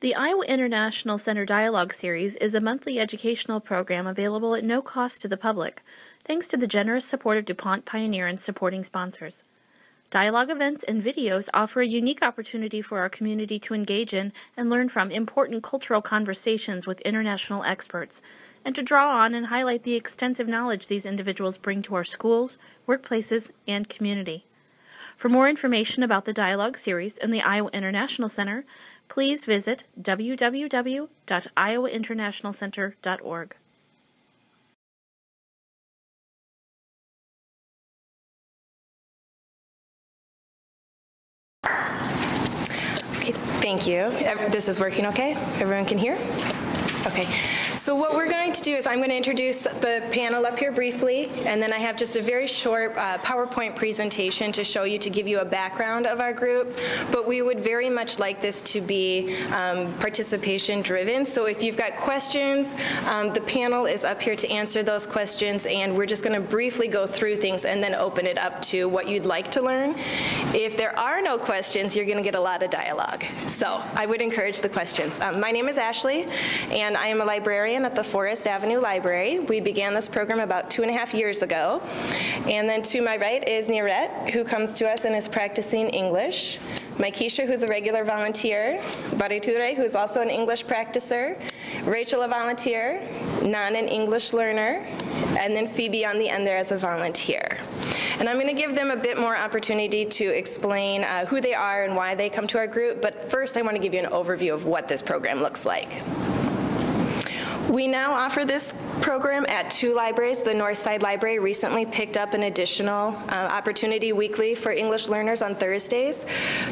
The Iowa International Center Dialogue Series is a monthly educational program available at no cost to the public, thanks to the generous support of DuPont Pioneer and supporting sponsors. Dialogue events and videos offer a unique opportunity for our community to engage in and learn from important cultural conversations with international experts, and to draw on and highlight the extensive knowledge these individuals bring to our schools, workplaces, and community. For more information about the Dialogue Series and the Iowa International Center, please visit www.iowainternationalcenter.org. Okay, thank you. This is working okay? Everyone can hear? Okay, so what we're going to do is I'm going to introduce the panel up here briefly, and then I have just a very short PowerPoint presentation to show you, to give you a background of our group, but we would very much like this to be participation driven. So if you've got questions, the panel is up here to answer those questions, and we're just going to briefly go through things and then open it up to what you'd like to learn. If there are no questions, you're going to get a lot of dialogue. So I would encourage the questions. My name is Ashley, and I am a librarian at the Forest Avenue Library. We began this program about 2.5 years ago. And then to my right is Nora, who comes to us and is practicing English. Myesha, who's a regular volunteer. Bariture, who's also an English practicer. Rachel, a volunteer. Nan, an English learner. And then Phoebe on the end there as a volunteer. And I'm going to give them a bit more opportunity to explain who they are and why they come to our group. But first, I want to give you an overview of what this program looks like. We now offer this program at 2 libraries. The Northside Library recently picked up an additional opportunity weekly for English learners on Thursdays.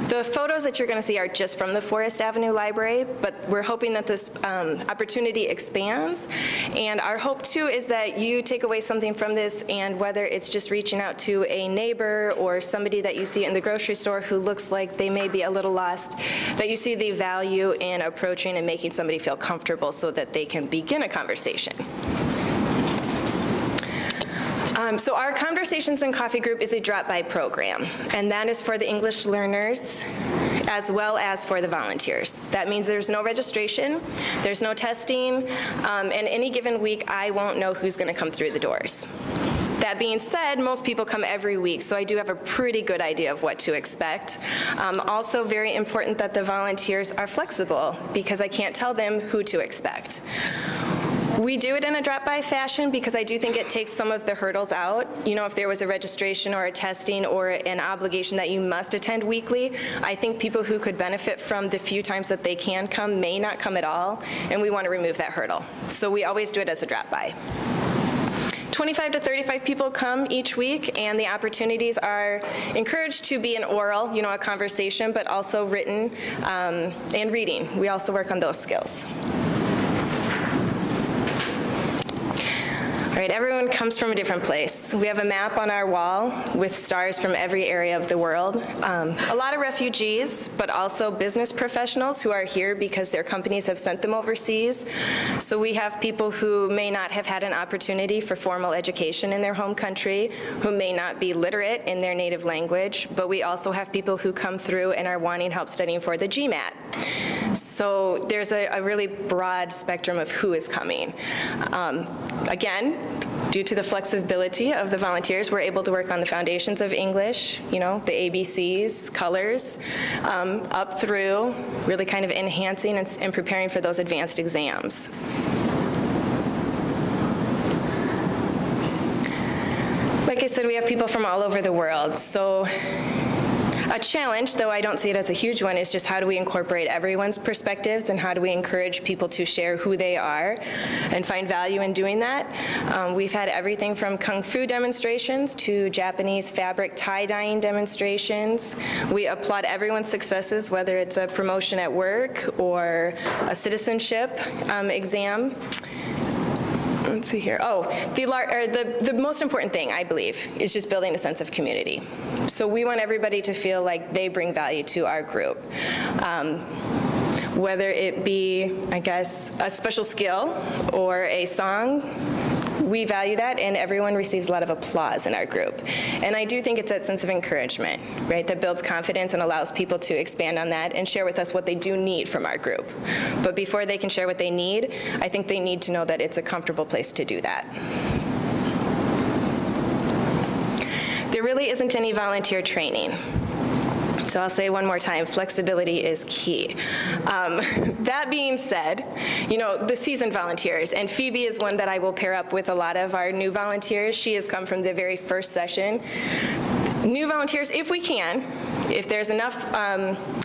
The photos that you're going to see are just from the Forest Avenue Library, but we're hoping that this opportunity expands. And our hope, too, is that you take away something from this, and whether it's just reaching out to a neighbor or somebody that you see in the grocery store who looks like they may be a little lost, that you see the value in approaching and making somebody feel comfortable so that they can begin a conversation. So our Conversations and Coffee group is a drop-by program, and that is for the English learners as well as for the volunteers. That means there's no registration, there's no testing, and any given week I won't know who's going to come through the doors. That being said, most people come every week, so I do have a pretty good idea of what to expect. Also very important that the volunteers are flexible, because I can't tell them who to expect. We do it in a drop-by fashion because I do think it takes some of the hurdles out. You know, if there was a registration or a testing or an obligation that you must attend weekly, I think people who could benefit from the few times that they can come may not come at all, and we want to remove that hurdle. So we always do it as a drop-by. 25 to 35 people come each week, and the opportunities are encouraged to be an oral, you know, a conversation, but also written and reading. We also work on those skills. All right, everyone comes from a different place. We have a map on our wall with stars from every area of the world. A lot of refugees, but also business professionals who are here because their companies have sent them overseas. So we have people who may not have had an opportunity for formal education in their home country, who may not be literate in their native language, but we also have people who come through and are wanting help studying for the GMAT. So there's a really broad spectrum of who is coming. Again, due to the flexibility of the volunteers, we're able to work on the foundations of English, you know, the ABCs, colors, up through really kind of enhancing and preparing for those advanced exams. Like I said, we have people from all over the world. So a challenge, though I don't see it as a huge one, is just how do we incorporate everyone's perspectives, and how do we encourage people to share who they are and find value in doing that. We've had everything from Kung Fu demonstrations to Japanese fabric tie-dyeing demonstrations. We applaud everyone's successes, whether it's a promotion at work or a citizenship exam. Let's see here. Oh, the most important thing, I believe, is just building a sense of community. So we want everybody to feel like they bring value to our group. Whether it be, I guess, a special skill or a song, we value that, and everyone receives a lot of applause in our group. And I do think it's that sense of encouragement, right, that builds confidence and allows people to expand on that and share with us what they do need from our group. But before they can share what they need, I think they need to know that it's a comfortable place to do that. There really isn't any volunteer training. So I'll say one more time, flexibility is key. That being said, you know, the seasoned volunteers, and Phoebe is one that I will pair up with a lot of our new volunteers. She has come from the very first session. New volunteers, if we can, if there's enough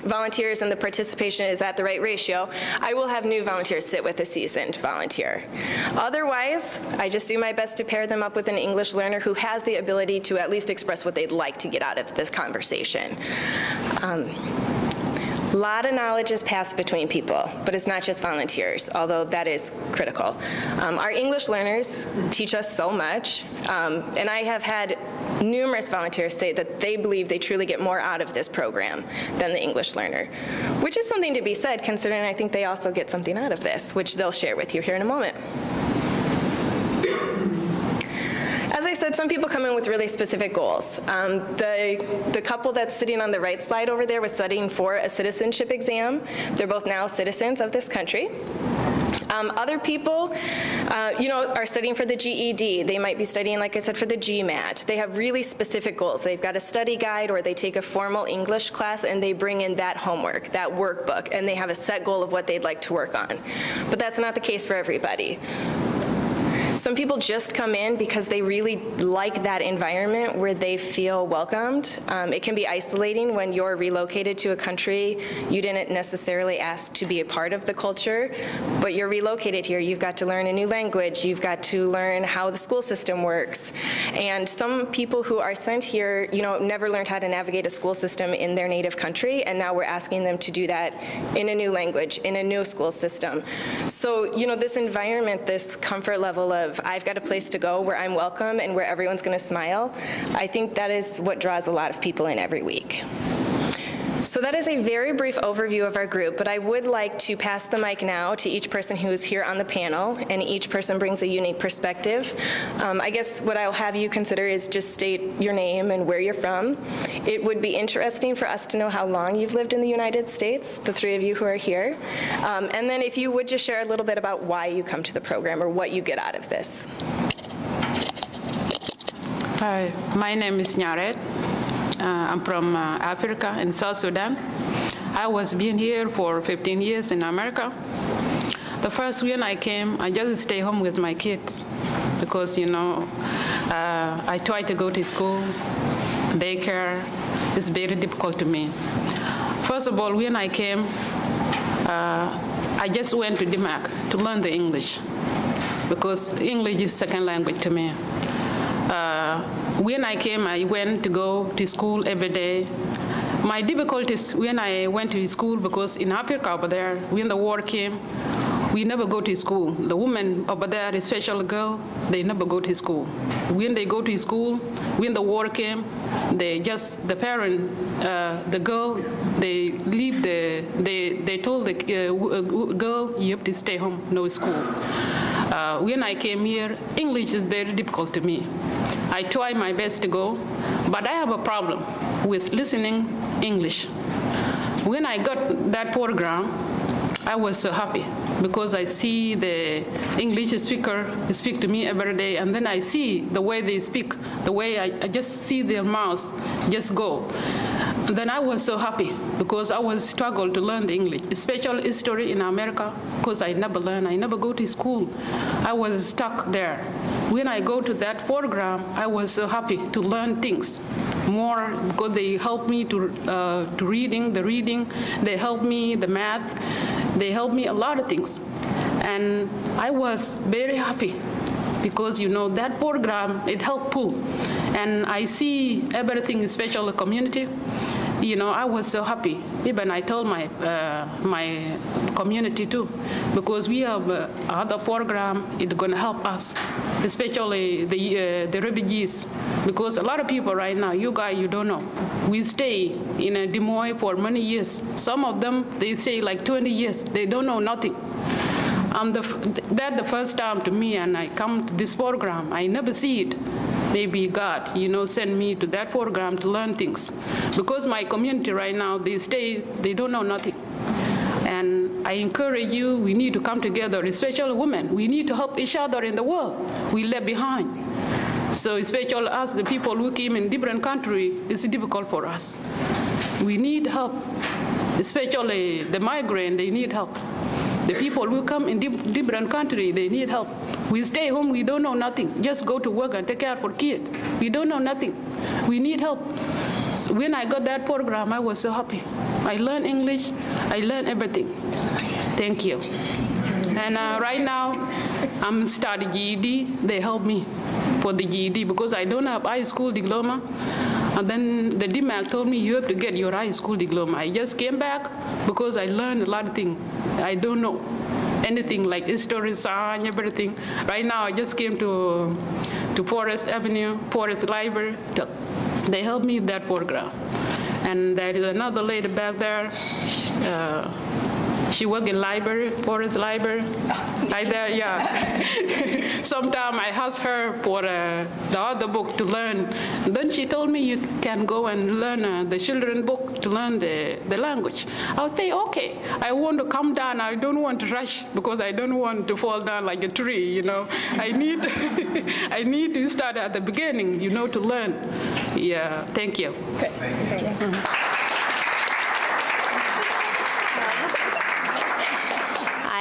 volunteers and the participation is at the right ratio, I will have new volunteers sit with a seasoned volunteer. Otherwise, I just do my best to pair them up with an English learner who has the ability to at least express what they'd like to get out of this conversation. A lot of knowledge is passed between people, but it's not just volunteers, although that is critical. Our English learners teach us so much, and I have had numerous volunteers say that they believe they truly get more out of this program than the English learner, which is something to be said, considering I think they also get something out of this, which they'll share with you here in a moment. As I said, some people come in with really specific goals. The couple that's sitting on the right slide over there was studying for a citizenship exam. They're both now citizens of this country. Other people, you know, are studying for the GED. They might be studying, like I said, for the GMAT. They have really specific goals. They've got a study guide, or they take a formal English class and they bring in that homework, that workbook, and they have a set goal of what they'd like to work on. But that's not the case for everybody. Some people just come in because they really like that environment where they feel welcomed. It can be isolating when you're relocated to a country you didn't necessarily ask to be a part of the culture, but you're relocated here. You've got to learn a new language. You've got to learn how the school system works. And some people who are sent here, you know, never learned how to navigate a school system in their native country, and now we're asking them to do that in a new language, in a new school system. So, you know, this environment, this comfort level of I've got a place to go where I'm welcome and where everyone's going to smile, I think that is what draws a lot of people in every week. So that is a very brief overview of our group, but I would like to pass the mic now to each person who is here on the panel, and each person brings a unique perspective. I guess what I'll have you consider is just state your name and where you're from. It would be interesting for us to know how long you've lived in the United States, the three of you who are here. And then if you would just share a little bit about why you come to the program or what you get out of this. Hi, my name is Nora. I'm from Africa in South Sudan. I was been here for 15 years in America. The first when I came, I just stay home with my kids because, you know, I try to go to school, daycare. It's very difficult to me. First of all, when I came, I just went to Denmark to learn the English because English is second language to me. When I came, I went to go to school every day. My difficulties when I went to school, because in Africa over there, when the war came, we never go to school. The women over there, especially girls, they never go to school. When they go to school, when the war came, they just, the parent, the girl, they leave they told the girl, you have to stay home, no school. When I came here, English is very difficult to me. I try my best to go, but I have a problem with listening English. When I got that program, I was so happy because I see the English speaker speak to me every day, and then I see the way they speak, the way I just see their mouths just go. And then I was so happy because I was struggled to learn the English, especially history in America, because I never learn, I never go to school. I was stuck there. When I go to that program, I was so happy to learn things more because they helped me to reading, they helped me the math, they helped me a lot of things. And I was very happy because, you know, that program, it helped pull. And I see everything, especially the community. You know, I was so happy. Even I told my my community too, because we have other program. It's going to help us, especially the refugees, because a lot of people right now, you guys, you don't know. We stay in Des Moines for many years. Some of them, they stay like 20 years. They don't know nothing. That's the first time to me, and I come to this program. I never see it. Maybe God, sent me to that program to learn things. Because my community right now, they don't know nothing. And I encourage you, we need to come together, especially women. We need to help each other in the world we left behind. So especially us, the people who came in different countries, it's difficult for us. We need help, especially the migrant, they need help. The people who come in different countries, they need help. We stay home, we don't know nothing. Just go to work and take care for kids. We don't know nothing. We need help. So when I got that program, I was so happy. I learned English, I learned everything. Thank you. And right now, I'm studying GED. They help me for the GED because I don't have high school diploma. And then the DMAC told me, you have to get your high school diploma. I just came back because I learned a lot of things. I don't know anything like history, science, everything. Right now, I just came to Forest Avenue, Forest Library. They helped me with that program. And there is another lady back there. She works in library, Forest Library. Right there, yeah. Sometimes I ask her for the other book to learn. Then she told me you can go and learn the children's book to learn the language. I would say, okay, I want to come down. I don't want to rush because I don't want to fall down like a tree, I need, I need to start at the beginning, to learn. Yeah, thank you. Okay. Thank you.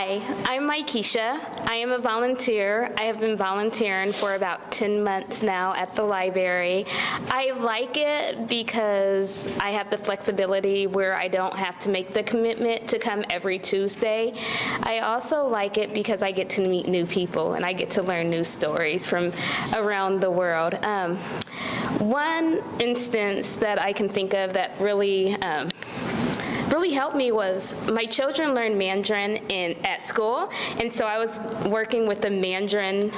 Hi, I'm Myesha. I am a volunteer. I have been volunteering for about 10 months now at the library. I like it because I have the flexibility where I don't have to make the commitment to come every Tuesday. I also like it because I get to meet new people and I get to learn new stories from around the world. One instance that I can think of that really helped me was my children learned Mandarin at school, and so I was working with a Mandarin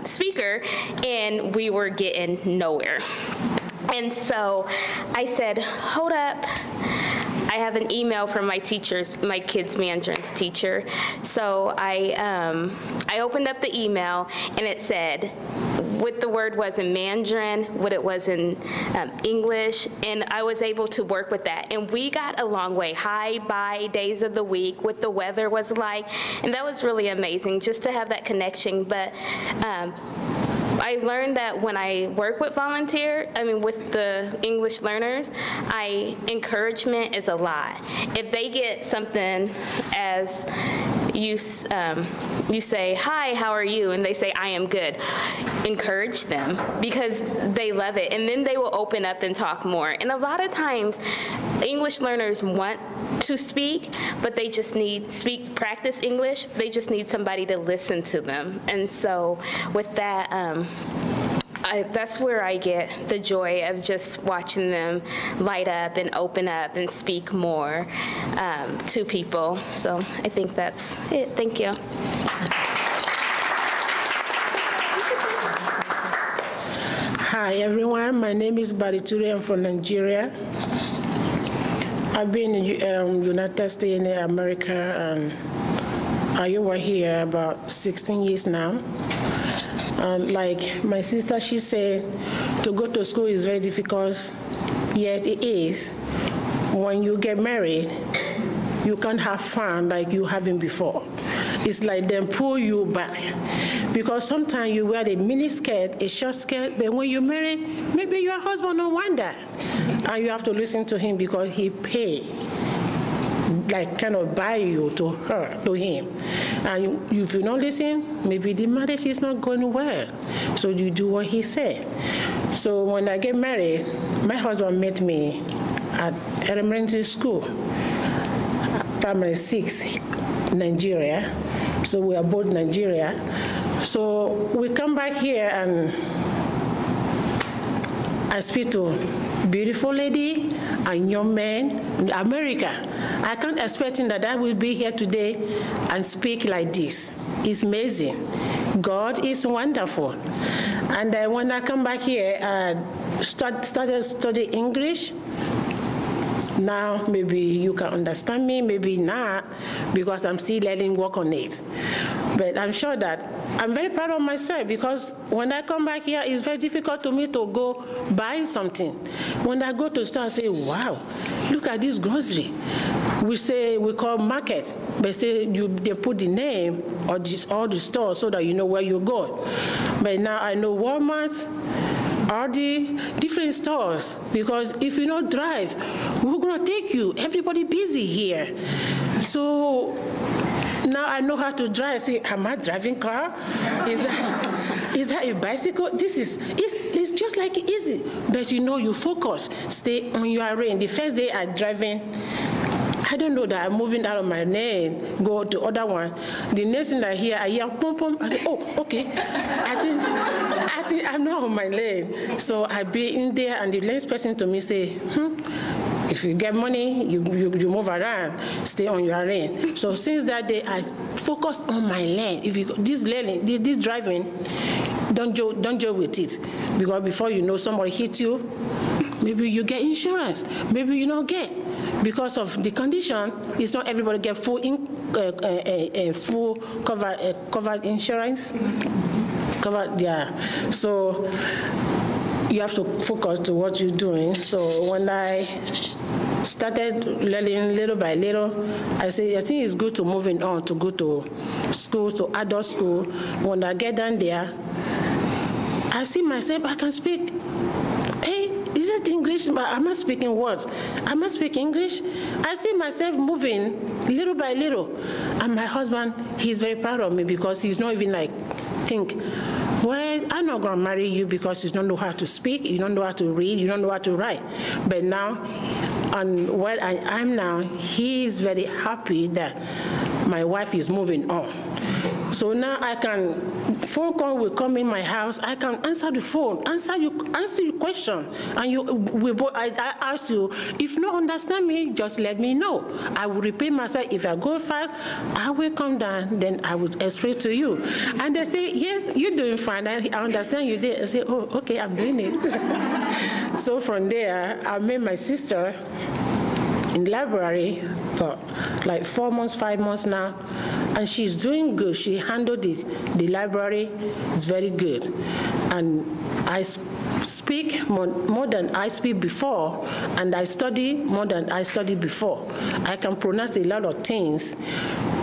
speaker, and we were getting nowhere. And so I said, hold up. I have an email from my kids' Mandarin's teacher. So I opened up the email, and it said, what the word was in Mandarin, what it was in English, and I was able to work with that. And we got a long way. Hi, bye, days of the week, what the weather was like, and that was really amazing just to have that connection. But I learned that when I work with with the English learners, encouragement is a lot. If they get something as you say, hi, how are you? And they say, I am good. Encourage them because they love it. And then they will open up and talk more. And a lot of times, English learners want to speak, but they just practice English. They just need somebody to listen to them. And so with that, that's where I get the joy of just watching them light up and open up and speak more to people. So I think that's it. Thank you. Hi, everyone. My name is Bariture. I'm from Nigeria. I've been in United States in America, and I over here about 16 years now. Like my sister, she said, to go to school is very difficult, yet it is. When you get married, you can't have fun like you haven't before. It's like they pull you back. Because sometimes you wear a mini skirt, a short skirt, but when you're married, maybe your husband don't want that. And you have to listen to him because he paid, like kind of buy you to him. And if you don't listen, maybe the marriage is not going well. So you do what he said. So when I get married, my husband met me at elementary school, primary 6, Nigeria. So we are both Nigeria. So we come back here and I speak to beautiful lady and young man in America. I can't expect that I will be here today and speak like this. It's amazing. God is wonderful. And when I come back here, I started studying English. Now maybe you can understand me, maybe not, because I'm still learning work on it. But I'm sure that I'm very proud of myself because when I come back here, it's very difficult to me to go buy something. When I go to the store, I say, wow, look at this grocery. We call market, but say they put the name of all the stores so that you know where you go. But now I know Walmart, all the different stores, because if you don't drive, we're gonna take you. Everybody busy here. So now I know how to drive. I say, am I driving car? Is that a bicycle? It's just like easy. But you focus, stay on your lane. The first day I'm driving, I don't know that I'm moving out of my lane, go to other one. The next thing I hear pom pom. I say, oh, okay. I think I'm not on my lane. So I be in there, and the next person to me say, if you get money, you move around, stay on your lane. So since that day, I focus on my lane. If you this driving, don't joke with it, because before you know, somebody hit you. Maybe you get insurance. Maybe you don't get. Because of the condition, it's not everybody get full covered insurance. Covered, yeah. So you have to focus to what you're doing. So when I started learning little by little, I think it's good to moving on, to go to school, to adult school. When I get down there, I see myself, I can speak. Hey, is it English? But I'm not speaking words. I'm not speaking English. I see myself moving little by little. And my husband, he's very proud of me because he's not even like, think, well, I'm not going to marry you because you don't know how to speak, you don't know how to read, you don't know how to write. But now, and where I am now, he is very happy that my wife is moving on. So now I can, phone call will come in my house, I can answer the phone, answer your question, and I ask you, if you don't understand me, just let me know. I will repeat myself. If I go fast, I will come down, then I will explain to you. And they say, yes, you're doing fine, I understand you did. I say, oh, okay, I'm doing it. So from there, I met my sister in the library for like 4 months, 5 months now, and she's doing good. She handled the library. It's very good. And I speak more than I speak before, and I study more than I studied before. I can pronounce a lot of things,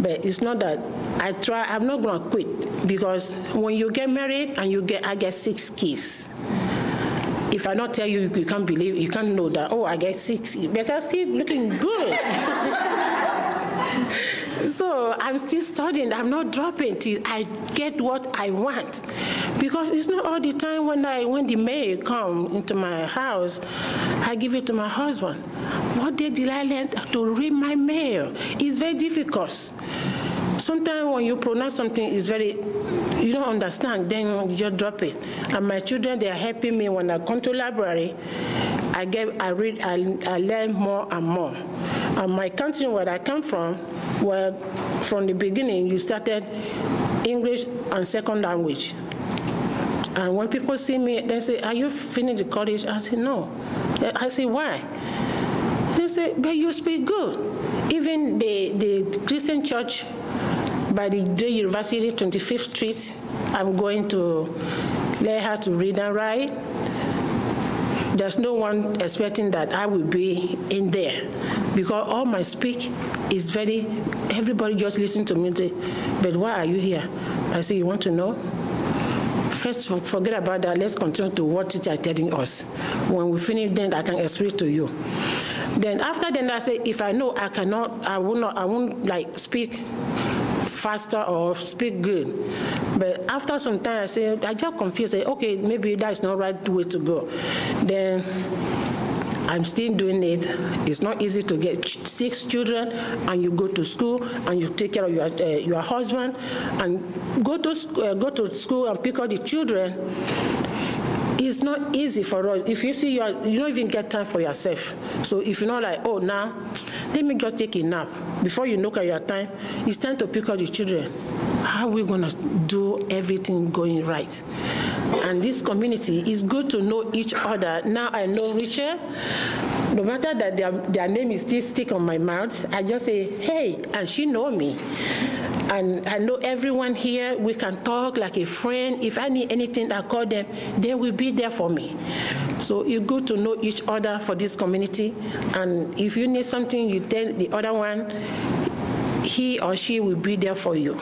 but it's not that I try. I'm not going to quit, because when you get married and I get 6 kids. If I don't tell you, you can't believe, you can't know that, oh, I get 6, but I'm still looking good. So I'm still studying, I'm not dropping till I get what I want. Because it's not all the time when the mail come into my house, I give it to my husband. What day did I learn to read my mail? It's very difficult. Sometimes when you pronounce something, it's very, you don't understand, then you just drop it. And my children, they are helping me when I come to library. I read, I learn more and more. And my country, where I come from, well, from the beginning, you started English and second language. And when people see me, they say, are you finished the college? I say, no. I say, why? They say, but you speak good. Even the Christian church by the Day University, 25th Street, I'm going to learn how to read and write. There's no one expecting that I will be in there, because all my speak is very, everybody just listen to me, but why are you here? I say, you want to know? First, forget about that. Let's continue to what teacher is telling us. When we finish, then I can explain to you. Then after then, I say, if I know I won't like speak faster or speak good. But after some time, I say, I just confused. I say, okay, maybe that's not the right way to go. Then I'm still doing it. It's not easy to get 6 children, and you go to school, and you take care of your husband, and go to school and pick up the children. It's not easy for us. If you see you don't even get time for yourself. So if you're not like, oh, now, let me just take a nap. Before you look at your time, it's time to pick up the children. How are we going to do everything going right? And this community is good to know each other. Now I know Richard. no matter that their name is still stick on my mouth, I just say, hey, and she know me. And I know everyone here, we can talk like a friend. If I need anything, I call them, they will be there for me. So it's good to know each other for this community. And if you need something, you tell the other one, he or she will be there for you.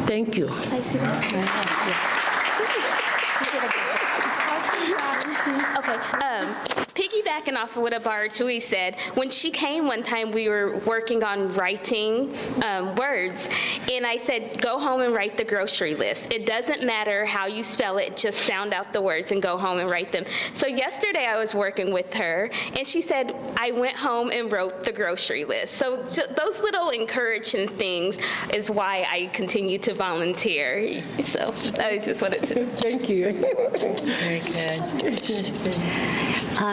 Thank you. I see Okay, piggybacking off of what Abaratui said, when she came one time, we were working on writing words, and I said, go home and write the grocery list. It doesn't matter how you spell it, just sound out the words and go home and write them. So yesterday I was working with her, and she said, I went home and wrote the grocery list. So those little encouraging things is why I continue to volunteer. So that is just what it is. Thank you. Very good.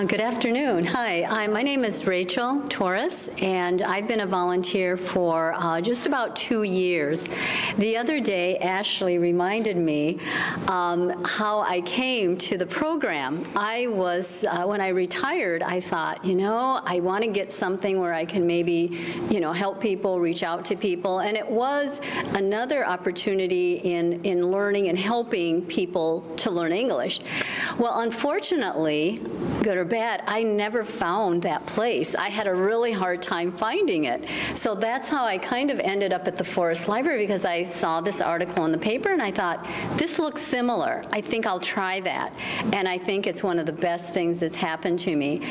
Good afternoon. Hi, my name is Rachel Torres, and I've been a volunteer for just about 2 years. The other day, Ashley reminded me how I came to the program. I was, when I retired, I thought, you know, I want to get something where I can maybe, you know, help people, reach out to people, and it was another opportunity in learning and helping people to learn English. Well, unfortunately, good or bad, I never found that place. I had a really hard time finding it. So that's how I kind of ended up at the Forest Library, because I saw this article in the paper and I thought, this looks similar. I think I'll try that. And I think it's one of the best things that's happened to me.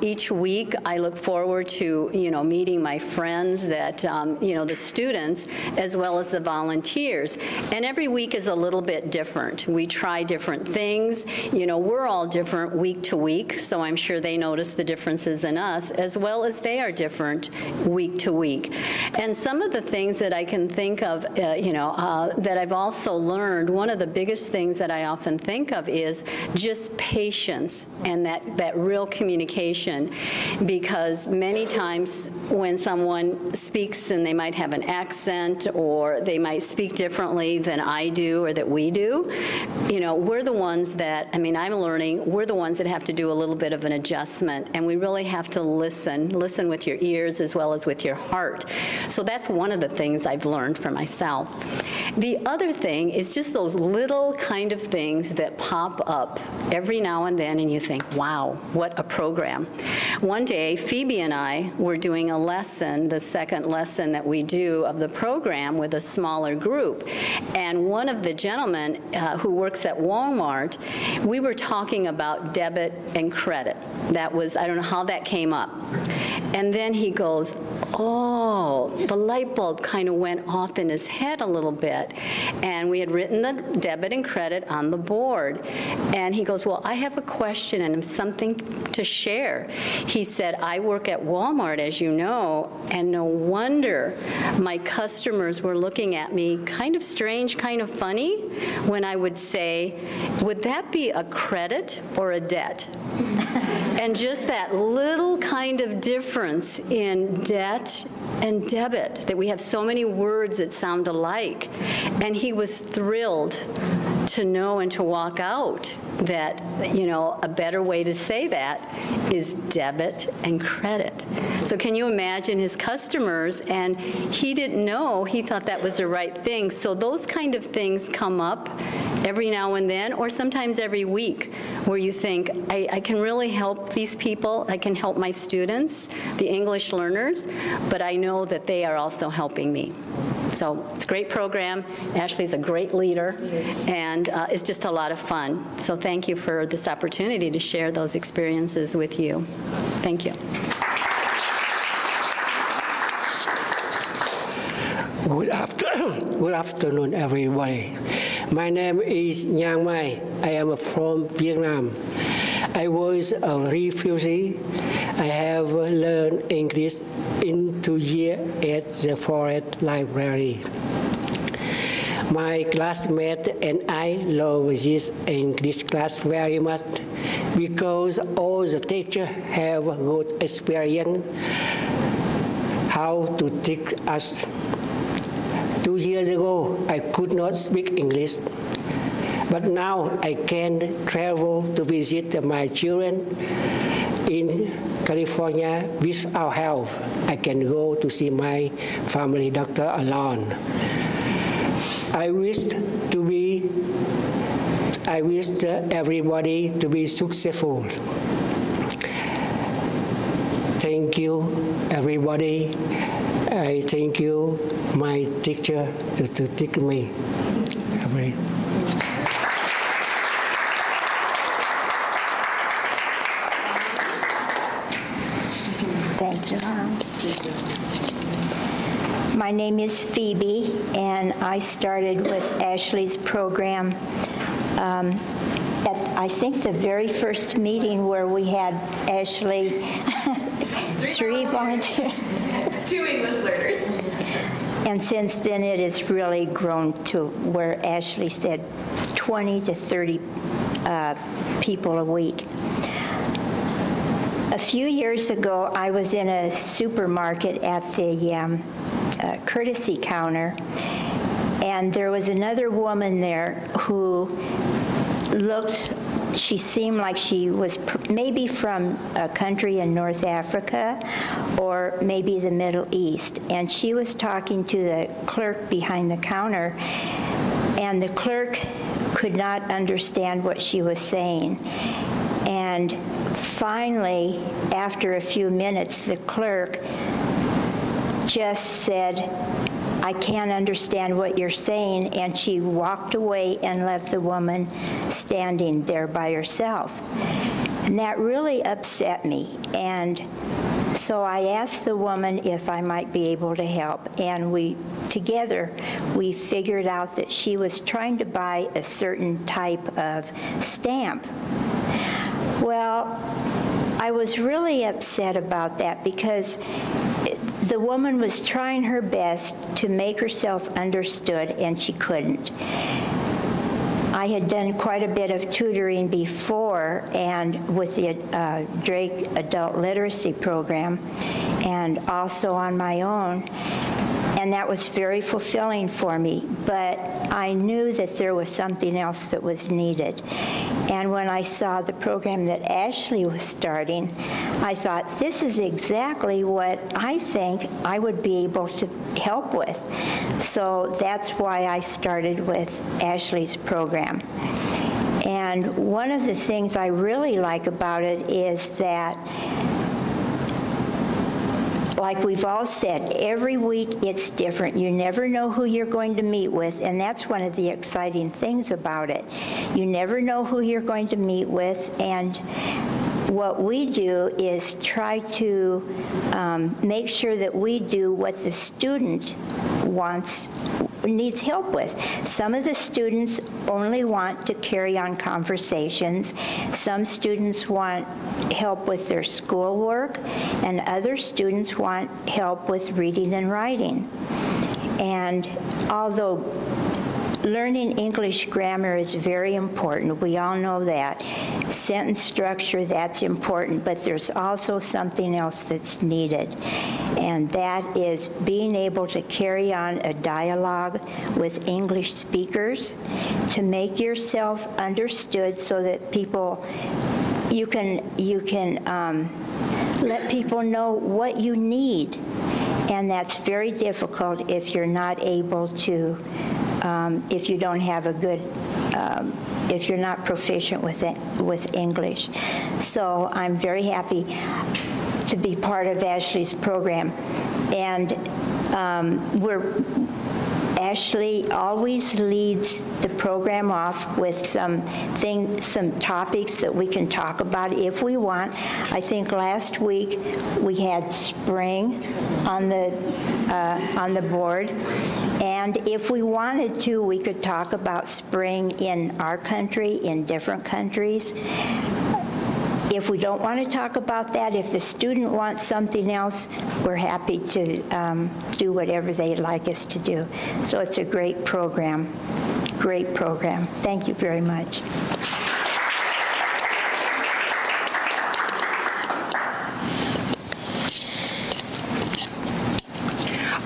Each week I look forward to, you know, meeting my friends that, you know, the students as well as the volunteers. And every week is a little bit different. We try different things. You know, we're all different week to week, so I'm sure they notice the differences in us, as well as they are different week to week. And some of the things that I can think of, you know, that I've also learned, one of the biggest things that I often think of is just patience and that real communication, because many times when someone speaks and they might have an accent or they might speak differently than I do or that we do, you know, we're the ones that, I mean, I'm learning, we're the ones that have to do a little bit of an adjustment, and we really have to listen with your ears as well as with your heart. So that's one of the things I've learned for myself. The other thing is just those little kind of things that pop up every now and then, and you think, wow, what a program. One day, Phoebe and I were doing a lesson, the second lesson that we do of the program with a smaller group, and one of the gentlemen who works at Walmart, we were talking about debit and credit. That was, I don't know how that came up. And then he goes, oh, the light bulb kind of went off in his head a little bit. And we had written the debit and credit on the board. And he goes, well, I have a question and something to share. He said, I work at Walmart, as you know, and no wonder my customers were looking at me kind of strange, kind of funny, when I would say, would that be a credit or a debt? And just that little kind of difference in debt and debit, that we have so many words that sound alike. And he was thrilled to know and to walk out that, you know, a better way to say that is debit and credit. So can you imagine his customers, and he didn't know, he thought that was the right thing. So those kind of things come up every now and then, or sometimes every week, where you think, I can really help these people, I can help my students, the English learners, but I know that they are also helping me. So it's a great program. Ashley's a great leader, and it's just a lot of fun. So thank you for this opportunity to share those experiences with you. Thank you. Good afternoon, everybody. My name is Yang Mai. I am from Vietnam. I was a refugee. I have learned English in 2 years at the Forest Library. My classmates and I love this English class very much because all the teachers have good experience how to teach us. 2 years ago, I could not speak English, but now I can travel to visit my children in California without help. I can go to see my family doctor alone. I wish everybody to be successful. Thank you, everybody. I thank you, my teacher, to teach me. Thank you. My name is Phoebe, and I started with Ashley's program at, I think, the very first meeting where we had Ashley, three volunteers. 2 English learners. And since then, it has really grown to where Ashley said 20 to 30 people a week. A few years ago, I was in a supermarket at the courtesy counter, and there was another woman there who she seemed like she was maybe from a country in North Africa or maybe the Middle East. And she was talking to the clerk behind the counter, and the clerk could not understand what she was saying. And finally, after a few minutes, the clerk just said, "I can't understand what you're saying," and she walked away and left the woman standing there by herself. And that really upset me. And so I asked the woman if I might be able to help, and together we figured out that she was trying to buy a certain type of stamp. Well, I was really upset about that because the woman was trying her best to make herself understood, and she couldn't. I had done quite a bit of tutoring before, and with the Drake Adult Literacy Program, and also on my own, and that was very fulfilling for me. But I knew that there was something else that was needed. And when I saw the program that Ashley was starting, I thought, this is exactly what I think I would be able to help with. So that's why I started with Ashley's program. And one of the things I really like about it is that, like we've all said, every week it's different. You never know who you're going to meet with, and that's one of the exciting things about it. You never know who you're going to meet with, and what we do is try to make sure that we do what the student needs help with. Some of the students only want to carry on conversations. Some students want help with their schoolwork, and other students want help with reading and writing. And although learning English grammar is very important, we all know that. Sentence structure, that's important, but there's also something else that's needed, and that is being able to carry on a dialogue with English speakers to make yourself understood so that you can let people know what you need, and that's very difficult if you're not able to if you don't have a good, if you're not proficient with English. So I'm very happy to be part of Ashley's program. And Ashley always leads the program off with some topics that we can talk about if we want. I think last week we had spring on the board, and if we wanted to, we could talk about spring in our country, in different countries. If we don't want to talk about that, if the student wants something else, we're happy to do whatever they'd like us to do. So it's a great program, great program. Thank you very much.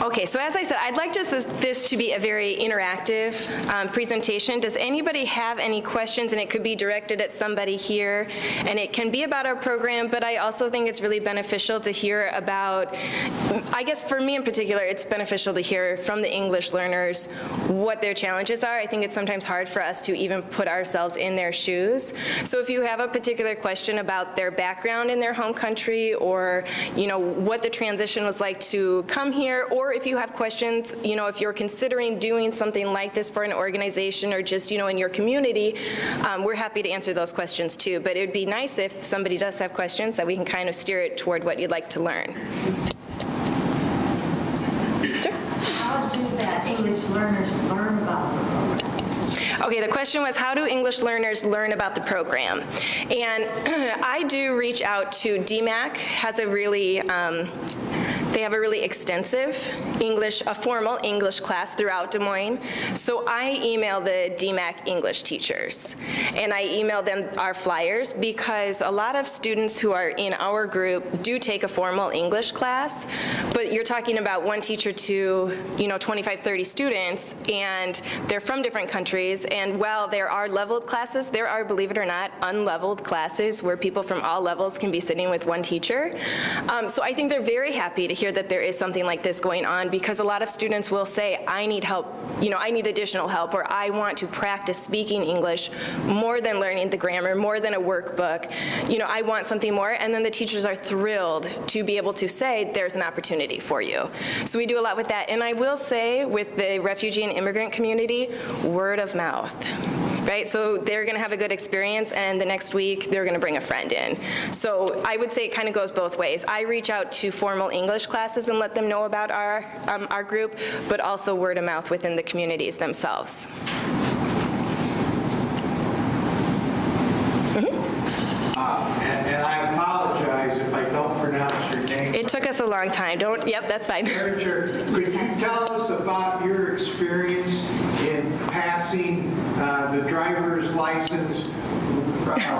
Okay, So as I said, I'd like this to be a very interactive presentation. Does anybody have any questions? And it could be directed at somebody here, and it can be about our program, but I also think it's really beneficial to hear about, I guess for me in particular, it's beneficial to hear from the English learners what their challenges are. I think it's sometimes hard for us to even put ourselves in their shoes. So if you have a particular question about their background in their home country, or what the transition was like to come here, or if you have questions, if you're considering doing something like this for an organization or just in your community, we're happy to answer those questions too. But it would be nice if somebody does have questions that we can kind of steer it toward what you'd like to learn. Sure. How do that English learners learn about the program? Okay, the question was, how do English learners learn about the program? And I do reach out to DMAC, has a really, they have a really extensive a formal English class throughout Des Moines. So I email the DMAC English teachers, and I email them our flyers, because a lot of students who are in our group do take a formal English class, but you're talking about one teacher to 25, 30 students, and they're from different countries. And while there are leveled classes, there are, believe it or not, unleveled classes where people from all levels can be sitting with one teacher. So I think they're very happy to hear that there is something like this going on, because a lot of students will say, I need help, I need additional help, or I want to practice speaking English more than learning the grammar, more than a workbook. I want something more, and then the teachers are thrilled to be able to say, there's an opportunity for you. So we do a lot with that. And I will say, with the refugee and immigrant community, word of mouth. Right? So they're going to have a good experience, and the next week they're going to bring a friend in. So I would say it kind of goes both ways. I reach out to formal English classes and let them know about our group, but also word of mouth within the communities themselves. And I apologize if I don't pronounce your name. It took us a long time. Yep, that's fine. Could you tell us about your experience in passing the driver's license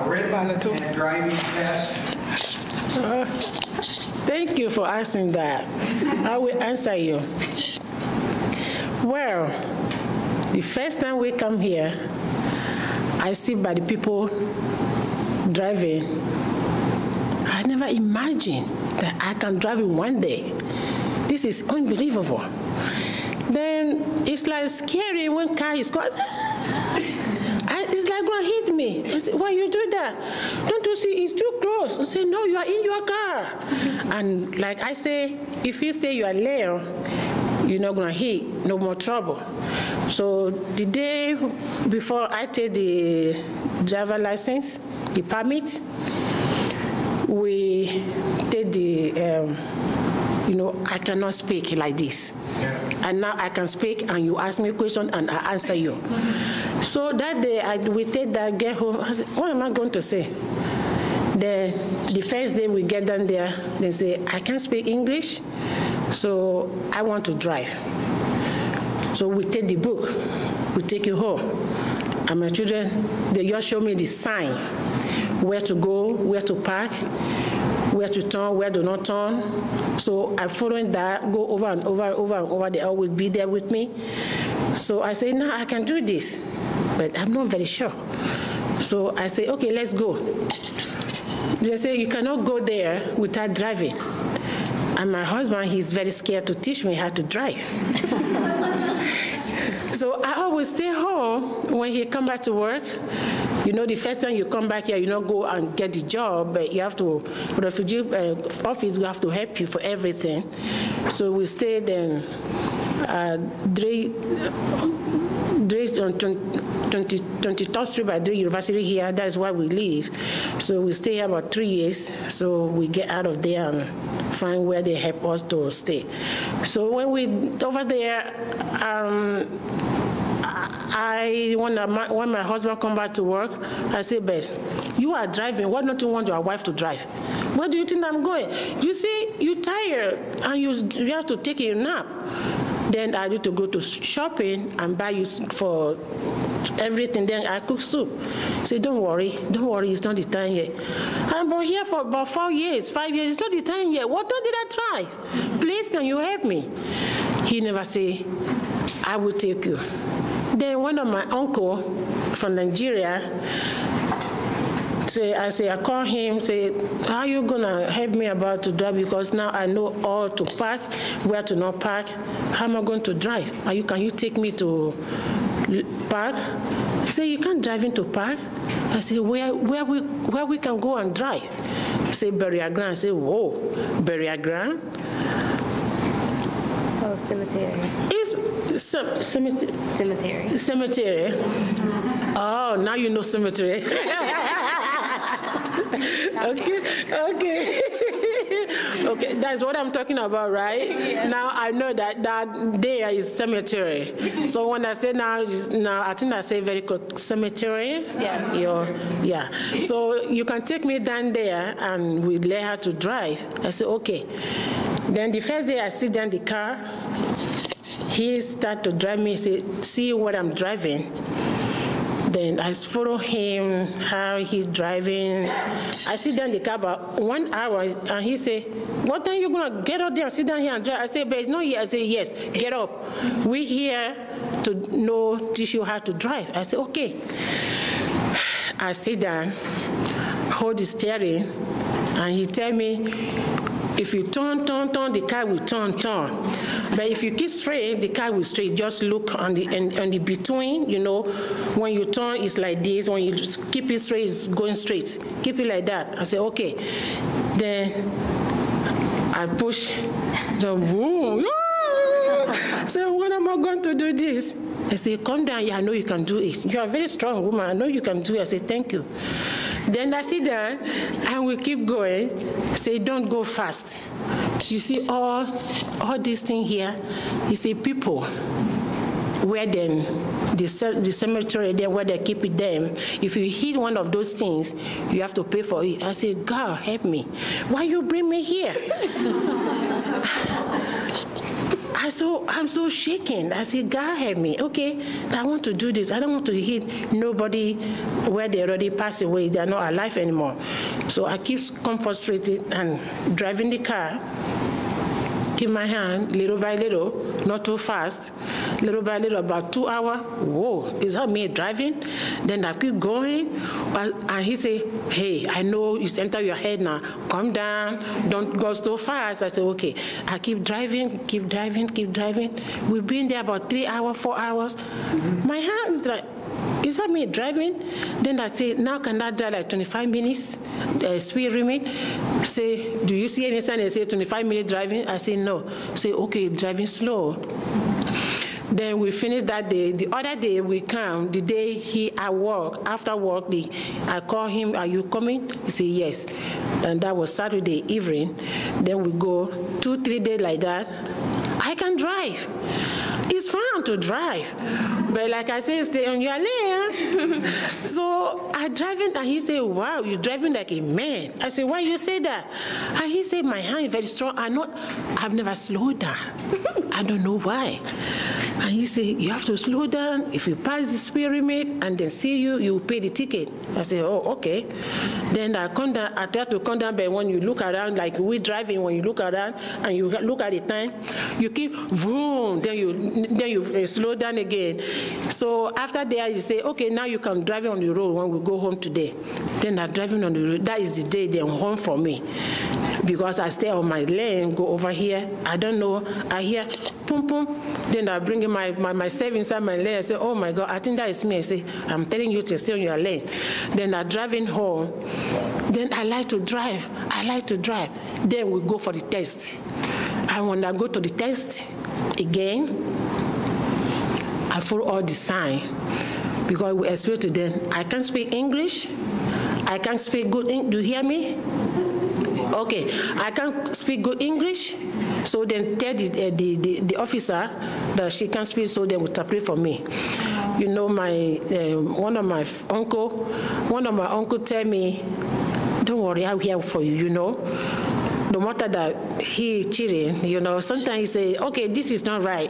written and driving test? Thank you for asking that. I will answer you. Well, the first time we come here, I see by the people driving, I never imagined that I can drive in one day. This is unbelievable. Then it's like scary when car is going. It's like going to hit me. I say, why you do that? Don't you see it's too close? I say, no, you are in your car. And like I say, if you stay your lane, you're not going to hit, no more trouble. So the day before I take the driver license, the permit, we take the, I cannot speak like this. And now I can speak, and you ask me a question, and I answer you. So that day, we take that, get home. I said, what am I going to say? The first day we get down there, they say, I can't speak English, so I want to drive. So we take the book, we take it home. And my children, they just show me the sign, where to go, where to park, where to turn, where to not turn. So I follow that, go over and over and over and over. They always be there with me. So I say, no, I can do this, but I'm not very sure. So I say, okay, let's go. They say, you cannot go there without driving. And my husband, he's very scared to teach me how to drive. So I always stay home when he come back to work. The first time you come back here, you don't go and get the job, but you have to, refugee office, we have to help you for everything. So we stayed in on 23rd Street by Dre University here. That's where we live. So we stay here about 3 years. So we get out of there and find where they help us to stay. So when we over there, when my husband come back to work, I say, Beth, you are driving. Why don't you want your wife to drive? Where do you think I'm going? You see, you're tired, and you have to take a nap. Then I need to go to shopping and buy you for everything. Then I cook soup. Say, don't worry, it's not the time yet. I'm here for about 4 years, 5 years. It's not the time yet. What time did I try? Please, can you help me? He never say, I will take you. Then one of my uncle from Nigeria, I call him, say, how you gonna help me about to drive? Because now I know all to park, where to not park. How am I going to drive? Can you take me to park? He say, you can't drive into park. I say, where we can go and drive? He say, burial ground. I say, whoa, burial ground? Oh, cemetery. It's cemetery. Cemetery. Cemetery. Oh, now you know cemetery. Okay. Okay, that's what I'm talking about, right? Yeah. Now I know that there is cemetery. So when I say now I think I say very good cemetery. Yes. Yeah. So you can take me down there and we learn how to drive. I say, okay. Then the first day I sit down in the car, he start to drive me, say, see what I'm driving. Then I follow him, how he's driving. I sit down in the car about 1 hour, and he say, what time you gonna get up there and sit down here and drive? I say, but it's not here. I say, yes, get up. We here to teach you how to drive. I say, okay. I sit down, hold the steering, and he tell me, if you turn, the car will turn. But if you keep straight, the car will straight. Just look on the between, when you turn, it's like this. When you keep it straight, it's going straight. Keep it like that. I say, okay. Then I push the boom. I say, when am I going to do this? I say, come down. Yeah, I know you can do it. You are a very strong woman. I know you can do it. I say, thank you. Then I sit down, and we keep going. Say, don't go fast. You see all these things here, you see people where then the cemetery there where they keep it them. If you hit one of those things, you have to pay for it. I say, God, help me. Why you bring me here? I'm so shaken. I say, God, help me. Okay, I want to do this. I don't want to hit nobody where they already passed away. They're not alive anymore. So I keep frustrated and driving the car. Keep my hand little by little, not too fast. Little by little, about 2 hours. Whoa, is that me driving? Then I keep going, and he say, hey, I know it's enter your head now. Calm down, don't go so fast. I say, okay. I keep driving. We've been there about 3 hours, 4 hours. My hand is like, is that me driving? Then I say, now can I drive like 25 minutes, speed limit? Say, do you see any sign that say 25 minutes driving? I say, no. Say, okay, driving slow. Then we finish that day. The other day we come, the day he at work, after work, I call him, are you coming? He say, yes. And that was Saturday evening. Then we go 2-3 days like that. I can drive. It's fun to drive. But like I say, stay on your lane. So I driving, and he said, wow, you're driving like a man. I said, why you say that? And he said, my hand is very strong. I've never slowed down. I don't know why. And he said, you have to slow down. If you pass the speed limit and then see you pay the ticket. I said, oh, okay. Then I come down, I try to come down, but when you look around, like we driving, when you look around and you look at the time, you keep vroom, then you slow down again. So after that, you say, okay, now you can drive on the road when we go home today. Then I'm driving on the road. That is the day they're home for me. Because I stay on my lane, go over here. I don't know. I hear pum pum. Then I bring in myself inside my lane. I say, oh my God, I think that is me. I say, I'm telling you to stay on your lane. Then I'm driving home. Then I like to drive. Then we go for the test. And when I go to the test again, I follow all the signs. Because we explain to them, I can't speak English. I can't speak good English. Do you hear me? Okay, I can't speak good English, so then tell the officer that she can't speak, so they will interpret for me. You know, one of my uncle tell me, don't worry, I'm here for you, you know. No matter that he cheating, you know, sometimes he say, okay, this is not right.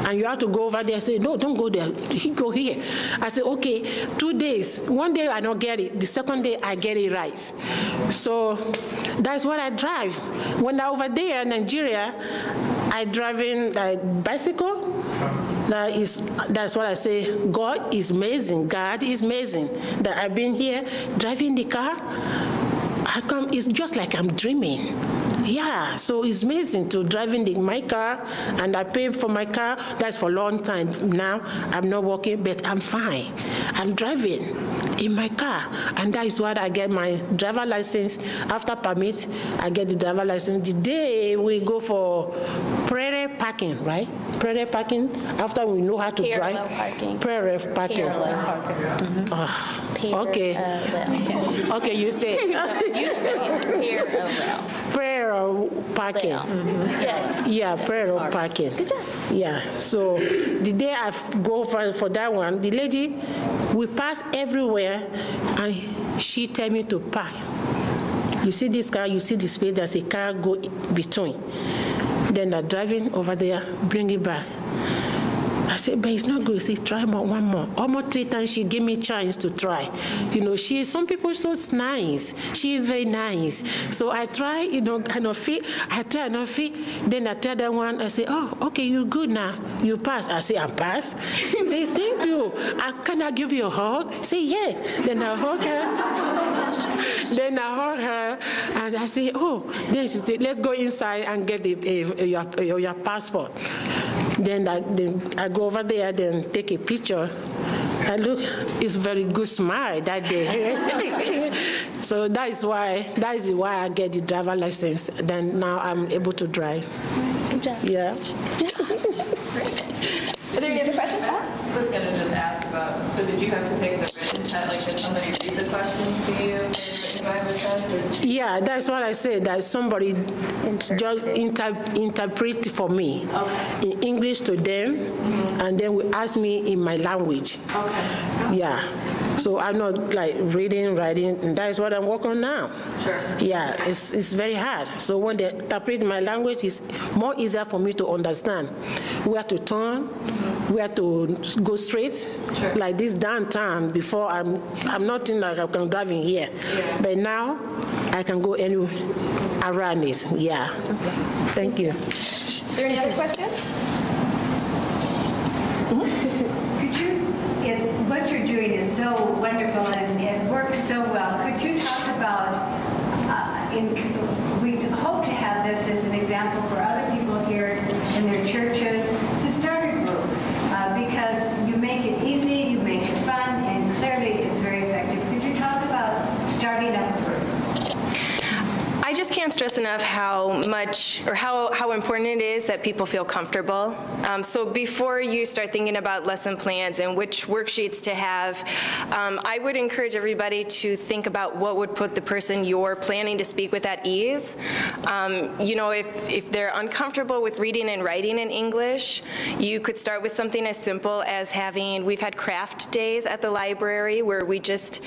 And you have to go over there and say, no, don't go there. He go here. I say, okay, 2 days. One day I don't get it. The second day I get it right. So that's what I drive. When I'm over there in Nigeria, I driving bicycle. That's what I say. God is amazing. God is amazing. That I've been here driving the car. It's just like I'm dreaming. Yeah, so it's amazing to driving my car, and I pay for my car. That's for a long time now. I'm not working, but I'm fine. I'm driving in my car, and that is what I get my driver license. After permit, I get the driver license. The day we go for prairie parking, right? Prairie parking, after we know how to Parallel drive. parking. Prairie parking. Parallel parking. Okay. Okay, you say. Parallel parking. Yes. Yeah, parallel parking. Good job. Yeah, so the day I go for that one, the lady, we pass everywhere, and she tell me to park. You see this car, you see the space, there's a car go between. Then they're driving over there, bring it back. I said, but it's not good. She try one more. Almost 3 times she gave me a chance to try. You know, some people so nice. She is very nice. So I try, kind of fit. I try not fit. Then I try that one. I say, oh, okay, you're good now. You pass. I say, I'm passed. Say, thank you. Can I give you a hug? Say, yes. Then I hug her. And I say, oh. Then she said, let's go inside and get your passport. Then I go over there, then take a picture. I look, it's very good smile that day. So that is why I get the driver license. Then now I'm able to drive. Good job. Yeah. Are there any other questions? I was going to just ask about, so did you have to take the written test, like did somebody read the questions to you for the written driver's test? Or? Yeah, that's what I said, that somebody just interpret for me in English to them, and then we ask me in my language. Okay. Yeah. So I'm not like reading, writing, and that is what I'm working on now. Sure. Yeah, it's very hard. So when they interpret my language, it's more easier for me to understand where to turn, where to go straight. Sure. Like this downtown, before I'm not in like I can drive in here. Yeah. But now I can go anywhere around this. Yeah. Thank you. Are there any other questions? What you're doing is so wonderful and it works so well. Could you talk about, we hope to have this as an example for other people here in their churches to start a group because you make it easy, you make it fun, and clearly it's very effective. Could you talk about starting up a group? I just can't stress enough how much or how important it is that people feel comfortable. So before you start thinking about lesson plans and which worksheets to have, I would encourage everybody to think about what would put the person you're planning to speak with at ease. If they're uncomfortable with reading and writing in English, you could start with something as simple as we've had craft days at the library where we just,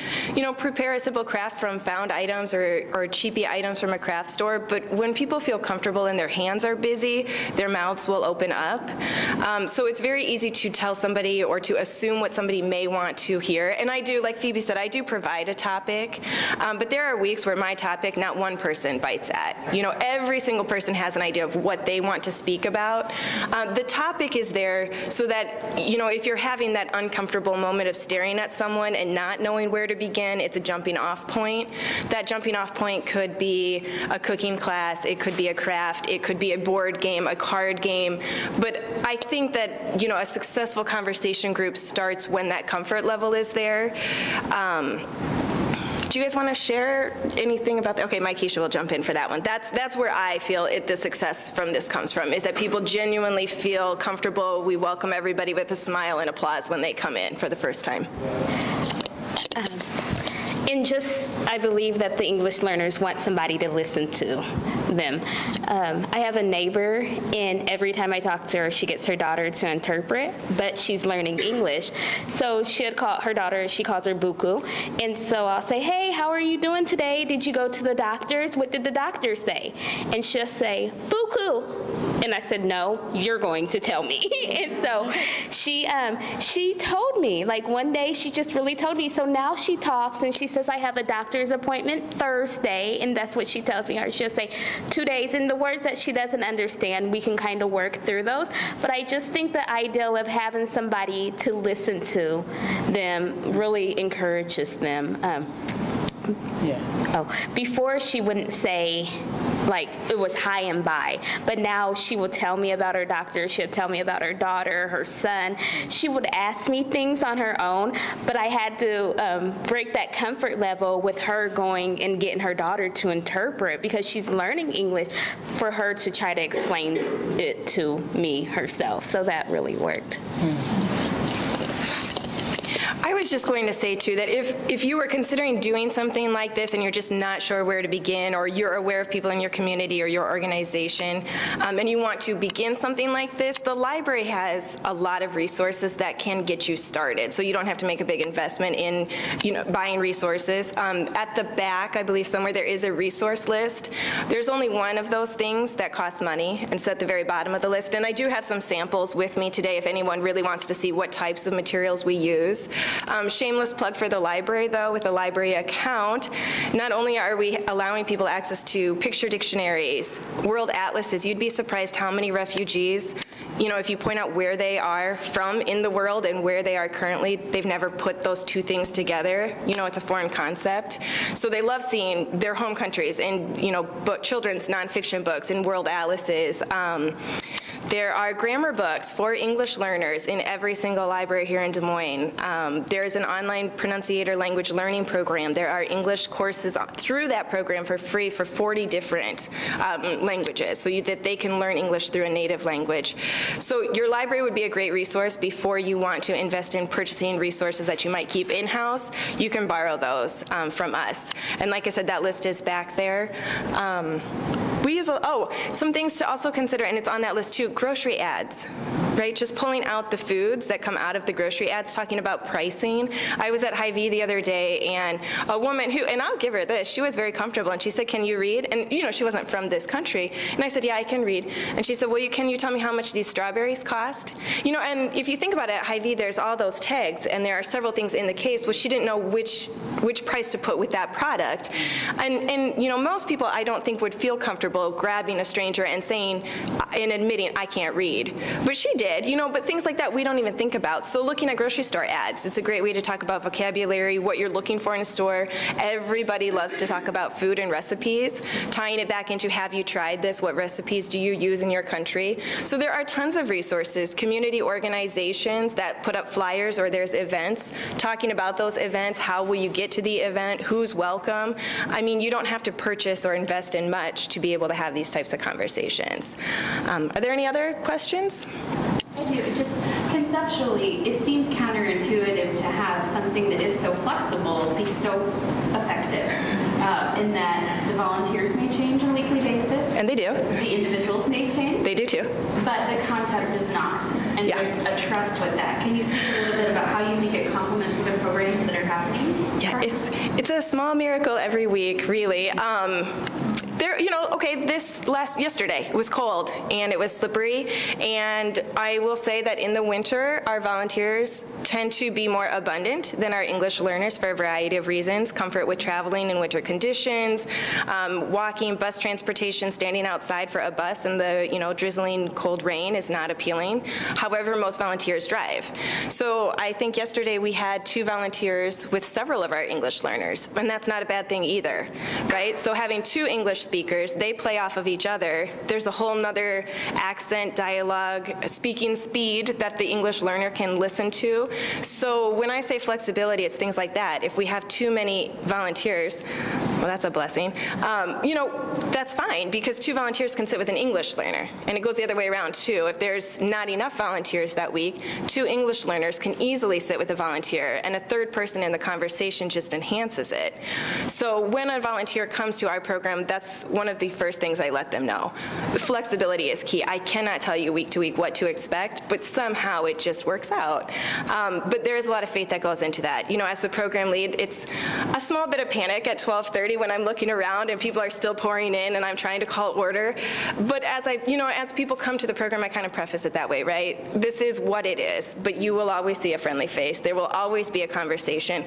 prepare a simple craft from found items or cheapy items from a craft store, but when people feel comfortable and their hands are busy, their mouths will open up. So it's very easy to tell somebody or to assume what somebody may want to hear. And I do, like Phoebe said, I do provide a topic, but there are weeks where my topic, not one person bites at. Every single person has an idea of what they want to speak about. The topic is there so that, if you're having that uncomfortable moment of staring at someone and not knowing where to begin, it's a jumping off point. That jumping off point could be a cooking class, it could be a craft, it could be a board game, a card game. But I think that, a successful conversation group starts when that comfort level is there. Do you guys want to share anything about that? Okay, Myesha will jump in for that one. That's where I feel the success from this comes from, is that people genuinely feel comfortable. We welcome everybody with a smile and applause when they come in for the first time. I believe that the English learners want somebody to listen to them. I have a neighbor, and every time I talk to her, she gets her daughter to interpret, but she's learning English. So she'd call her daughter, she calls her Buku, and so I'll say, hey, how are you doing today? Did you go to the doctor's? What did the doctor say? And she'll say, Buku. And I said, no, you're going to tell me. And so she told me, like one day she just really told me. So now she talks and she says, I have a doctor's appointment Thursday, and that's what she tells me, or she'll say 2 days, and the words that she doesn't understand, we can kind of work through those. But I just think the ideal of having somebody to listen to them really encourages them. Before she wouldn't say, like, it was high and by, but now she will tell me about her doctor, she'll tell me about her daughter, her son. She would ask me things on her own, but I had to break that comfort level with her going and getting her daughter to interpret, because she's learning English, for her to try to explain it to me herself. So that really worked. I was just going to say, too, that if you were considering doing something like this and you're just not sure where to begin, or you're aware of people in your community or your organization, and you want to begin something like this, the library has a lot of resources that can get you started. So you don't have to make a big investment in, buying resources. At the back, I believe somewhere, there is a resource list. There's only one of those things that costs money, and it's at the very bottom of the list. And I do have some samples with me today if anyone really wants to see what types of materials we use. Shameless plug for the library, though, with the library account. Not only are we allowing people access to picture dictionaries, world atlases, you'd be surprised how many refugees, if you point out where they are from in the world and where they are currently, they've never put those two things together. It's a foreign concept. So they love seeing their home countries in, children's nonfiction books and world atlases. There are grammar books for English learners in every single library here in Des Moines. There's an online pronunciator language learning program. There are English courses through that program for free for 40 different languages, so that they can learn English through a native language. So your library would be a great resource before you want to invest in purchasing resources that you might keep in-house. You can borrow those from us. And like I said, that list is back there. We use, some things to also consider, and it's on that list too, grocery ads, right? Just pulling out the foods that come out of the grocery ads, talking about pricing. I was at Hy-Vee the other day, and a woman who, and I'll give her this, she was very comfortable, and she said, can you read? And she wasn't from this country. And I said, yeah, I can read. And she said, well, can you tell me how much these strawberries cost? And if you think about it, at Hy-Vee, there's all those tags, and there are several things in the case. Well, she didn't know which price to put with that product. And most people, I don't think, would feel comfortable grabbing a stranger and saying, and admitting, I can't read. But she did, but things like that we don't even think about. So looking at grocery store ads, it's a great way to talk about vocabulary, what you're looking for in a store. Everybody loves to talk about food and recipes, tying it back into, have you tried this? What recipes do you use in your country? So there are tons of resources, community organizations that put up flyers, or there's events, talking about those events, how will you get to the event, who's welcome. I mean, you don't have to purchase or invest in much to be able to have these types of conversations. Are there any other questions? I do. Just conceptually, it seems counterintuitive to have something that is so flexible be so effective, in that the volunteers may change on a weekly basis. And they do. The individuals may change. They do too. But the concept does not. And there's a trust with that. Can you speak a little bit about how you think it complements the programs that are happening? Yeah, it's a small miracle every week, really. Yesterday it was cold and it was slippery, and I will say that in the winter our volunteers tend to be more abundant than our English learners for a variety of reasons. Comfort with traveling in winter conditions, walking, bus transportation, standing outside for a bus in the drizzling cold rain is not appealing. However, most volunteers drive. So I think yesterday we had 2 volunteers with several of our English learners, and that's not a bad thing either, right? So having 2 English speakers, they play off of each other. There's a whole nother accent, dialogue, speaking speed that the English learner can listen to. So when I say flexibility, it's things like that. If we have too many volunteers, well, that's a blessing. That's fine, because 2 volunteers can sit with an English learner. And it goes the other way around too. If there's not enough volunteers that week, 2 English learners can easily sit with a volunteer, and a third person in the conversation just enhances it. So when a volunteer comes to our program, that's one of the first things I let them know. Flexibility is key. I cannot tell you week to week what to expect, but somehow it just works out. But there is a lot of faith that goes into that. You know, as the program lead, it's a small bit of panic at 12:30 when I'm looking around and people are still pouring in and I'm trying to call order. But as as people come to the program, I kind of preface it that way, right? This is what it is, but you will always see a friendly face. There will always be a conversation,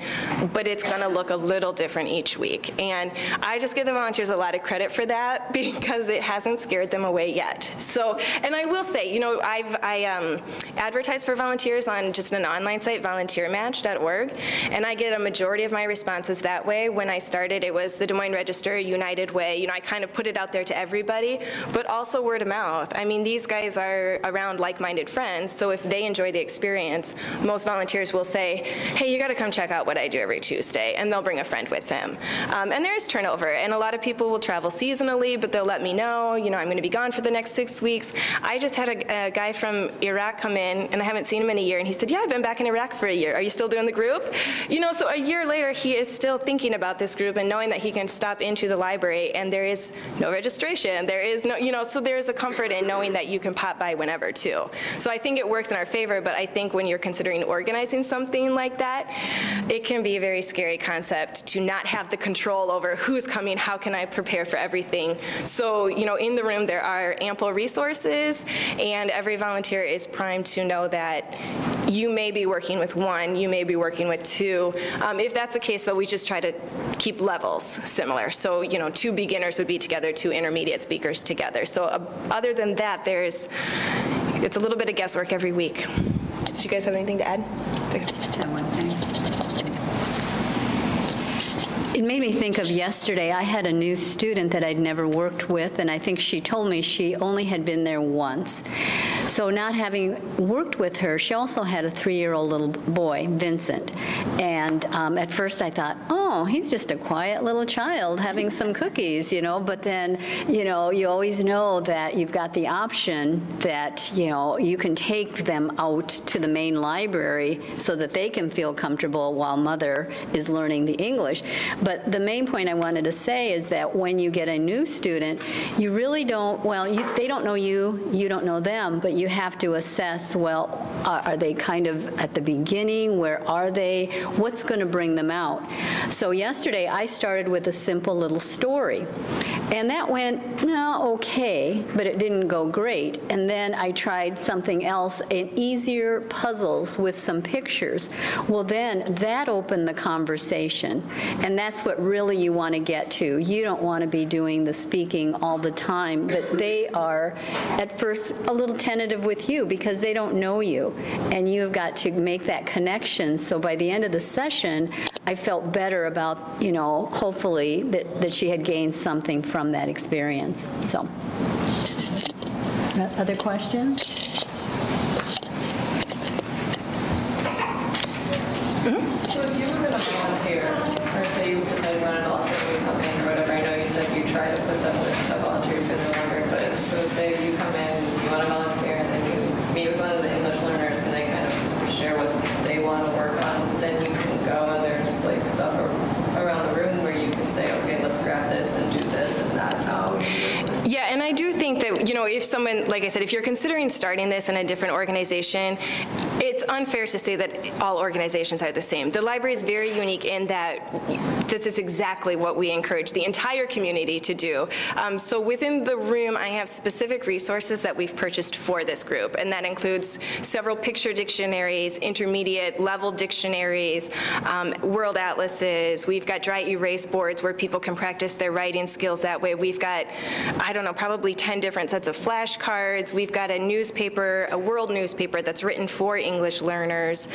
but it's going to look a little different each week. And I just give the volunteers a lot of credit for that because it hasn't scared them away yet. So, and I will say, you know, I advertise for volunteers on just an online site, volunteermatch.org, and I get a majority of my responses that way. When I started, it was the Des Moines Register, United Way. You know, I kind of put it out there to everybody, but also word of mouth. I mean, these guys are around like-minded friends, so if they enjoy the experience, most volunteers will say, hey, you got to come check out what I do every Tuesday, and they'll bring a friend with them. And there is turnover, and a lot of people will travel seasonally, but they'll let me know, you know, I'm going to be gone for the next 6 weeks. I just had a guy from Iraq come in, and I haven't seen him in a year, and he said, yeah, I've been back in Iraq for a year. Are you still doing the group? You know, so a year later, he is still thinking about this group and knowing that he can stop into the library, and there is no registration. There is no, you know, so there is a comfort in knowing that you can pop by whenever, too. So I think it works in our favor, but I think when you're considering organizing something like that, it can be a very scary concept to not have the control over who's coming, how can I prepare for everything. So, you know, in the room there are ample resources, and every volunteer is primed to know that you may be working with one, you may be working with two. If that's the case, though, we just try to keep levels similar. So, you know, 2 beginners would be together, 2 intermediate speakers together. So other than that, it's a little bit of guesswork every week. Did you guys have anything to add? It made me think of yesterday. I had a new student that I'd never worked with, and I think she told me she only had been there once. So not having worked with her, she also had a 3-year-old little boy, Vincent. And at first I thought, oh, he's just a quiet little child having some cookies, you know. But then, you know, you always know that you've got the option that, you know, you can take them out to the main library so that they can feel comfortable while mother is learning the English. But the main point I wanted to say is that when you get a new student, you really don't, well, they don't know you, you don't know them, but you have to assess, well, are they kind of at the beginning? Where are they? What's going to bring them out? So yesterday I started with a simple little story. And that went, okay, but it didn't go great. And then I tried something else, easier puzzles with some pictures. Well, then that opened the conversation. And that's what really you want to get to. You don't want to be doing the speaking all the time, but they are at first a little tentative with you because they don't know you. And you've got to make that connection. So by the end of the session, I felt better about, you know, hopefully that she had gained something from that experience. So, other questions? So if you were going to volunteer, or say you decided you wanted to volunteer, you come in or whatever, I know you said you try to put them with a volunteer because they're longer, but so say you come in, you want to volunteer, and then you meet with one of the English learners and they kind of share what they want to work on, then you can go and there's like stuff around the room where you can say, okay, let's grab this and do this, and that's how you do it. Yeah, and I do think that, you know, if someone, like I said, if you're considering starting this in a different organization, it's unfair to say that all organizations are the same. The library is very unique in that this is exactly what we encourage the entire community to do. So within the room, I have specific resources that we've purchased for this group, and that includes several picture dictionaries, intermediate level dictionaries, world atlases. We've got dry erase boards where people can practice their writing skills that way. We've got, I don't know, probably 10 different sets of flashcards. We've got a newspaper, a world newspaper that's written for English learners.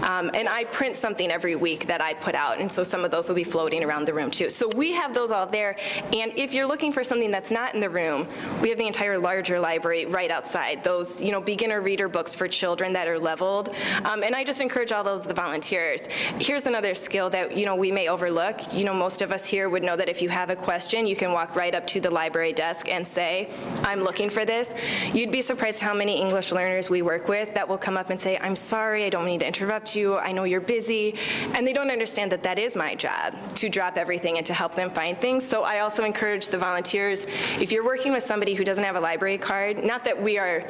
And I print something every week that I put out, and so some of those will be floating around the room too. So we have those all there, and if you're looking for something that's not in the room, we have the entire larger library right outside. Those, you know, beginner reader books for children that are leveled. And I just encourage all of the volunteers. Here's another skill that, you know, we may overlook. You know, most of us here would know that if you have a question, you can walk right up to the library desk and say, I'm looking for for this, you'd be surprised how many English learners we work with that will come up and say, I'm sorry, I don't mean to interrupt you, I know you're busy, and they don't understand that that is my job, to drop everything and to help them find things. So I also encourage the volunteers, if you're working with somebody who doesn't have a library card, not that we are,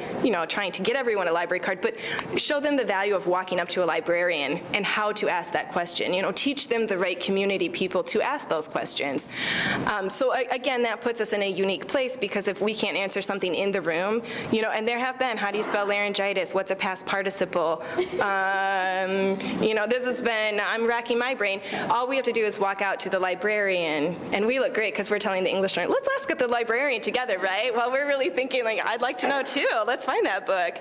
trying to get everyone a library card, but show them the value of walking up to a librarian and how to ask that question. Teach them the right community people to ask those questions. So again, that puts us in a unique place, because if we can't answer something in the room, and there have been, how do you spell laryngitis? What's a past participle? This has been, I'm racking my brain. All we have to do is walk out to the librarian, and we look great because we're telling the English learner, let's ask the librarian together, right? Well, we're really thinking, like, I'd like to know too. Let's find that book.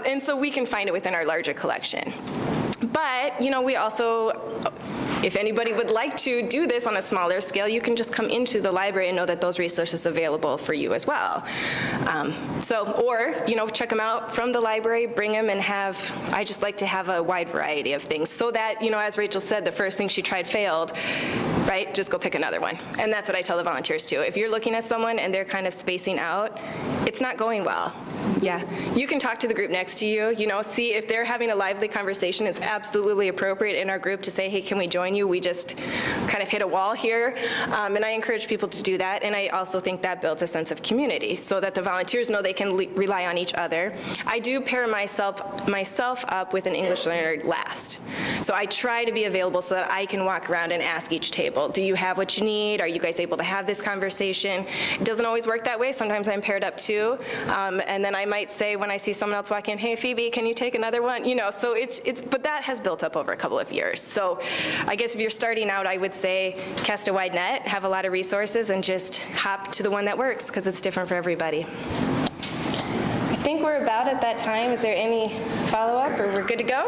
And so we can find it within our larger collection. But, we also, if anybody would like to do this on a smaller scale, you can just come into the library and know that those resources are available for you as well. Or check them out from the library, bring them, and I just like to have a wide variety of things so that, as Rachel said, the first thing she tried failed, right? Just go pick another one. And that's what I tell the volunteers too. If you're looking at someone and they're kind of spacing out, it's not going well. Yeah, you can talk to the group next to you, see if they're having a lively conversation. It's absolutely appropriate in our group to say, hey, can we join you? We just kind of hit a wall here. And I encourage people to do that. And I also think that builds a sense of community so that the volunteers know they can rely on each other. I do pair myself up with an English learner last. So I try to be available so that I can walk around and ask each table, do you have what you need? Are you guys able to have this conversation? It doesn't always work that way. Sometimes I'm paired up too. And then I might say when I see someone else walk in, hey, Phoebe, can you take another one? So but that has built up over a couple of years. So I guess if you're starting out, I would say cast a wide net, have a lot of resources, and just hop to the one that works, because it's different for everybody. I think we're about at that time. Is there any follow-up, or we're good to go?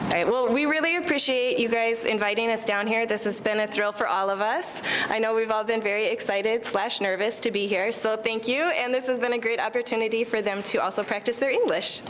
All right, well, we really appreciate you guys inviting us down here. This has been a thrill for all of us. I know we've all been very excited / nervous to be here, so thank you. And this has been a great opportunity for them to also practice their English.